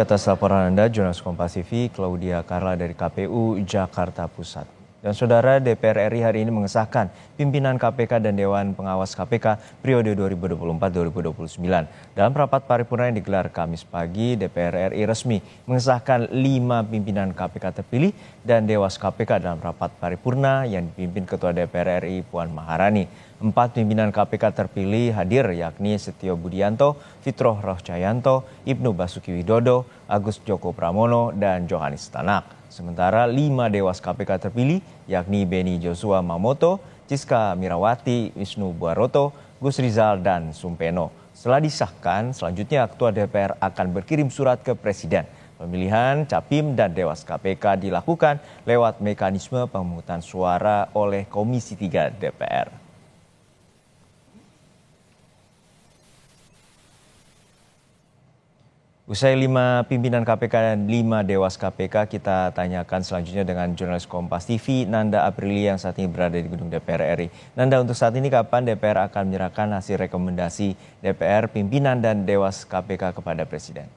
Atas laporan Anda, jurnalis Kompas TV, Claudia Carla dari KPU Jakarta Pusat. Dan saudara, DPR RI hari ini mengesahkan pimpinan KPK dan Dewan Pengawas KPK periode 2024-2029. Dalam rapat paripurna yang digelar Kamis pagi, DPR RI resmi mengesahkan 5 pimpinan KPK terpilih dan Dewas KPK dalam rapat paripurna yang dipimpin Ketua DPR RI Puan Maharani. 4 pimpinan KPK terpilih hadir yakni Setio Budianto, Fitroh Rohcayanto, Ibnu Basuki Widodo, Agus Joko Pramono, dan Johanis Tanak. Sementara 5 Dewas KPK terpilih yakni Beni Joshua Mamoto, Ciska Mirawati, Wisnu Buaroto, Gus Rizal, dan Sumpeno. Setelah disahkan, selanjutnya Ketua DPR akan berkirim surat ke Presiden. Pemilihan Capim dan Dewas KPK dilakukan lewat mekanisme pemungutan suara oleh Komisi 3 DPR. Usai 5 pimpinan KPK dan 5 Dewas KPK, kita tanyakan selanjutnya dengan jurnalis Kompas TV, Nanda Aprilia yang saat ini berada di gedung DPR RI. Nanda, untuk saat ini kapan DPR akan menyerahkan hasil rekomendasi DPR, pimpinan dan Dewas KPK kepada Presiden?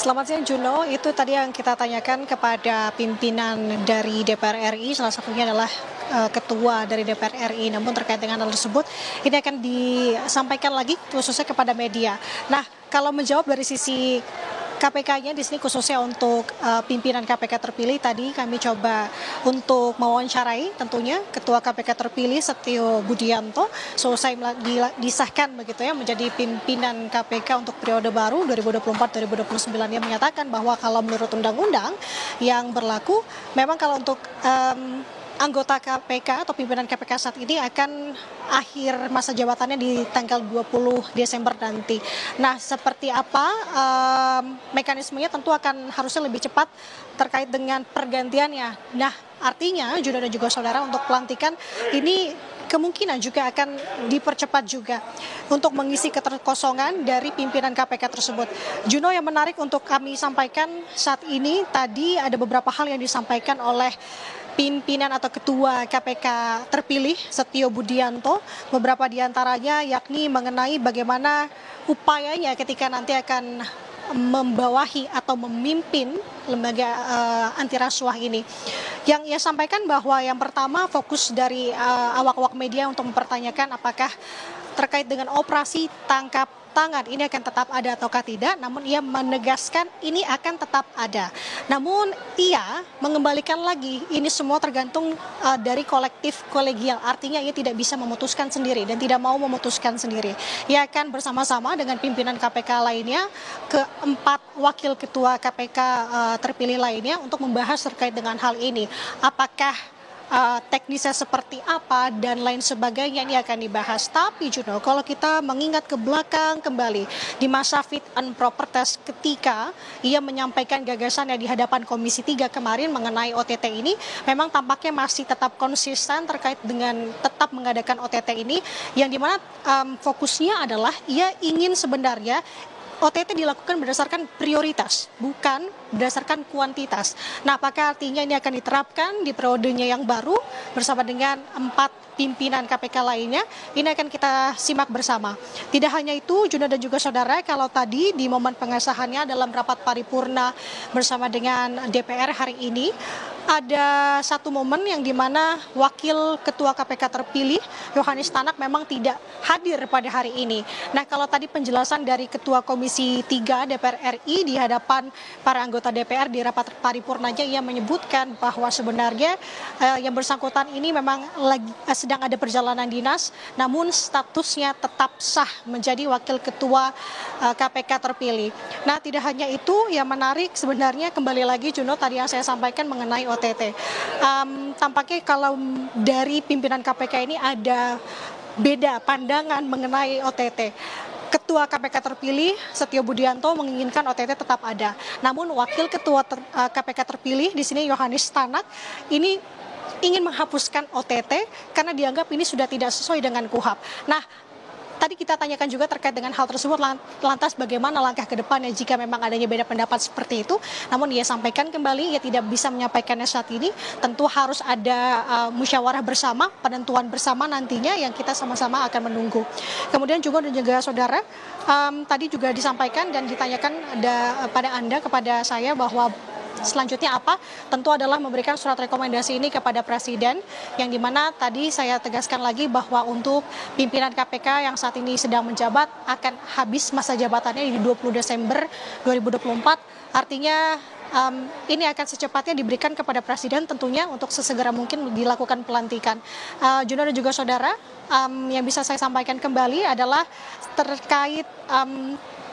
Selamat siang Juno, itu tadi yang kita tanyakan kepada pimpinan dari DPR RI, salah satunya adalah Ketua dari DPR RI. Namun terkait dengan hal tersebut, ini akan disampaikan lagi khususnya kepada media. Nah, kalau menjawab dari sisi KPK-nya di sini khususnya untuk pimpinan KPK terpilih, tadi kami coba untuk mewawancarai tentunya Ketua KPK terpilih Setio Budianto selesai disahkan begitu ya menjadi pimpinan KPK untuk periode baru 2024-2029. Dia menyatakan bahwa kalau menurut undang-undang yang berlaku, memang kalau untuk anggota KPK atau pimpinan KPK saat ini akan akhir masa jabatannya di tanggal 20 Desember nanti. Nah, seperti apa mekanismenya tentu akan harusnya lebih cepat terkait dengan pergantiannya. Nah, artinya Juno dan juga saudara untuk pelantikan ini kemungkinan juga akan dipercepat juga untuk mengisi keterkosongan dari pimpinan KPK tersebut. Juno, yang menarik untuk kami sampaikan saat ini, tadi ada beberapa hal yang disampaikan oleh pimpinan atau Ketua KPK terpilih Setio Budianto, beberapa diantaranya yakni mengenai bagaimana upayanya ketika nanti akan membawahi atau memimpin lembaga anti rasuah ini. Yang ia sampaikan bahwa yang pertama fokus dari awak-awak media untuk mempertanyakan apakah terkait dengan operasi tangkap tangan ini akan tetap ada ataukah tidak, namun ia menegaskan ini akan tetap ada. Namun ia mengembalikan lagi ini semua tergantung dari kolektif kolegial, artinya ia tidak bisa memutuskan sendiri dan tidak mau memutuskan sendiri. Ia akan bersama-sama dengan pimpinan KPK lainnya, keempat wakil ketua KPK terpilih lainnya untuk membahas terkait dengan hal ini. Apakah teknisnya seperti apa dan lain sebagainya ini akan dibahas. Tapi Juno, kalau kita mengingat ke belakang kembali di masa fit and proper test ketika ia menyampaikan gagasannya di hadapan Komisi 3 kemarin mengenai OTT ini, memang tampaknya masih tetap konsisten terkait dengan tetap mengadakan OTT ini, yang dimana fokusnya adalah ia ingin sebenarnya OTT dilakukan berdasarkan prioritas, bukan berdasarkan kuantitas. Nah, apakah artinya ini akan diterapkan di periodenya yang baru bersama dengan 4 pimpinan KPK lainnya? Ini akan kita simak bersama. Tidak hanya itu, Juno dan juga saudara, kalau tadi di momen pengesahannya dalam rapat paripurna bersama dengan DPR hari ini, ada satu momen yang dimana wakil ketua KPK terpilih Johanis Tanak memang tidak hadir pada hari ini. Nah, kalau tadi penjelasan dari Ketua Komisi 3 DPR RI di hadapan para anggota DPR di rapat paripurnanya, ia menyebutkan bahwa sebenarnya yang bersangkutan ini memang sedang ada perjalanan dinas, namun statusnya tetap sah menjadi wakil ketua KPK terpilih. Nah, tidak hanya itu, yang menarik sebenarnya kembali lagi Juno tadi yang saya sampaikan mengenai OTT. Tampaknya kalau dari pimpinan KPK ini ada beda pandangan mengenai OTT. Ketua KPK terpilih Setio Budianto menginginkan OTT tetap ada. Namun wakil ketua KPK terpilih di sini Johanis Tanak ini ingin menghapuskan OTT karena dianggap ini sudah tidak sesuai dengan KUHP. Nah, tadi kita tanyakan juga terkait dengan hal tersebut, lantas bagaimana langkah ke depannya jika memang adanya beda pendapat seperti itu. Namun ia sampaikan kembali ia tidak bisa menyampaikannya saat ini, tentu harus ada musyawarah bersama, penentuan bersama nantinya yang kita sama-sama akan menunggu. Kemudian juga dan juga saudara, tadi juga disampaikan dan ditanyakan kepada saya bahwa selanjutnya apa? Tentu adalah memberikan surat rekomendasi ini kepada Presiden, yang dimana tadi saya tegaskan lagi bahwa untuk pimpinan KPK yang saat ini sedang menjabat akan habis masa jabatannya di 20 Desember 2024. Artinya ini akan secepatnya diberikan kepada Presiden tentunya untuk sesegera mungkin dilakukan pelantikan. Juno dan juga saudara, yang bisa saya sampaikan kembali adalah terkait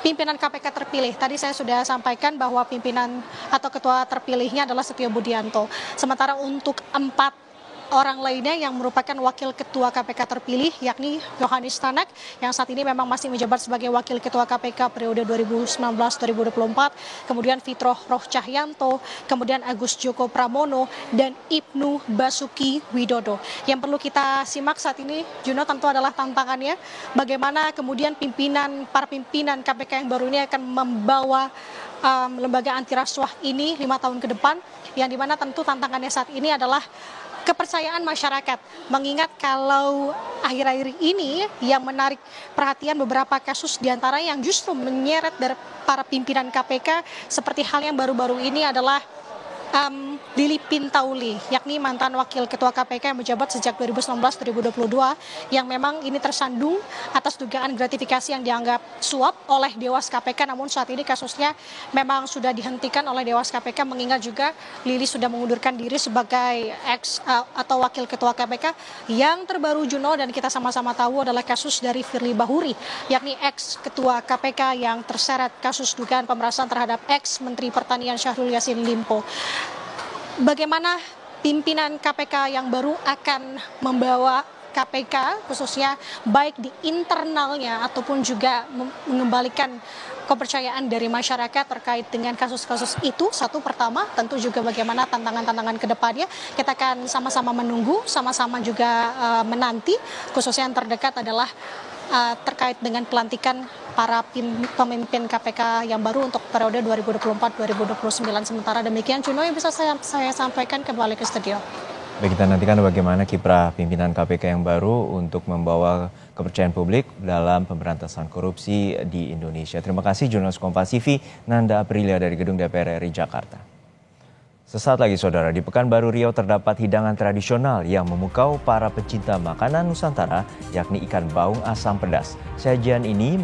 pimpinan KPK terpilih. Tadi saya sudah sampaikan bahwa pimpinan atau ketua terpilihnya adalah Setio Budianto. Sementara untuk 4 orang lainnya yang merupakan wakil ketua KPK terpilih, yakni Yohanes Tanak yang saat ini memang masih menjabat sebagai wakil ketua KPK periode 2019-2024, kemudian Fitroh Roh Cahyanto, kemudian Agus Joko Pramono, dan Ibnu Basuki Widodo. Yang perlu kita simak saat ini, Juno, tentu adalah tantangannya bagaimana kemudian para pimpinan KPK yang baru ini akan membawa lembaga anti rasuah ini 5 tahun ke depan, yang dimana tentu tantangannya saat ini adalah kepercayaan masyarakat, mengingat kalau akhir-akhir ini yang menarik perhatian beberapa kasus diantara yang justru menyeret dari para pimpinan KPK seperti hal yang baru-baru ini adalah Lili Pintauli, yakni mantan wakil ketua KPK yang menjabat sejak 2019-2022, yang memang ini tersandung atas dugaan gratifikasi yang dianggap suap oleh Dewas KPK, namun saat ini kasusnya memang sudah dihentikan oleh Dewas KPK, mengingat juga Lili sudah mengundurkan diri sebagai atau wakil ketua KPK. Yang terbaru, Juno, dan kita sama-sama tahu adalah kasus dari Firly Bahuri, yakni ex ketua KPK yang terseret kasus dugaan pemerasan terhadap ex Menteri Pertanian Syahrul Yassin Limpo. Bagaimana pimpinan KPK yang baru akan membawa KPK khususnya baik di internalnya ataupun juga mengembalikan kepercayaan dari masyarakat terkait dengan kasus-kasus itu. Satu, pertama tentu juga bagaimana tantangan-tantangan ke depannya. Kita akan sama-sama menunggu, sama-sama juga menanti, khususnya yang terdekat adalah terkait dengan pelantikan para pemimpin KPK yang baru untuk periode 2024-2029. Sementara demikian, Juno, yang bisa saya sampaikan, kembali ke studio. Baik, kita nantikan bagaimana kiprah pimpinan KPK yang baru untuk membawa kepercayaan publik dalam pemberantasan korupsi di Indonesia. Terima kasih jurnalis Kompas TV Nanda Aprilia dari Gedung DPR RI Jakarta. Sesaat lagi saudara, di Pekanbaru Riau terdapat hidangan tradisional yang memukau para pecinta makanan Nusantara, yakni ikan baung asam pedas. Sajian ini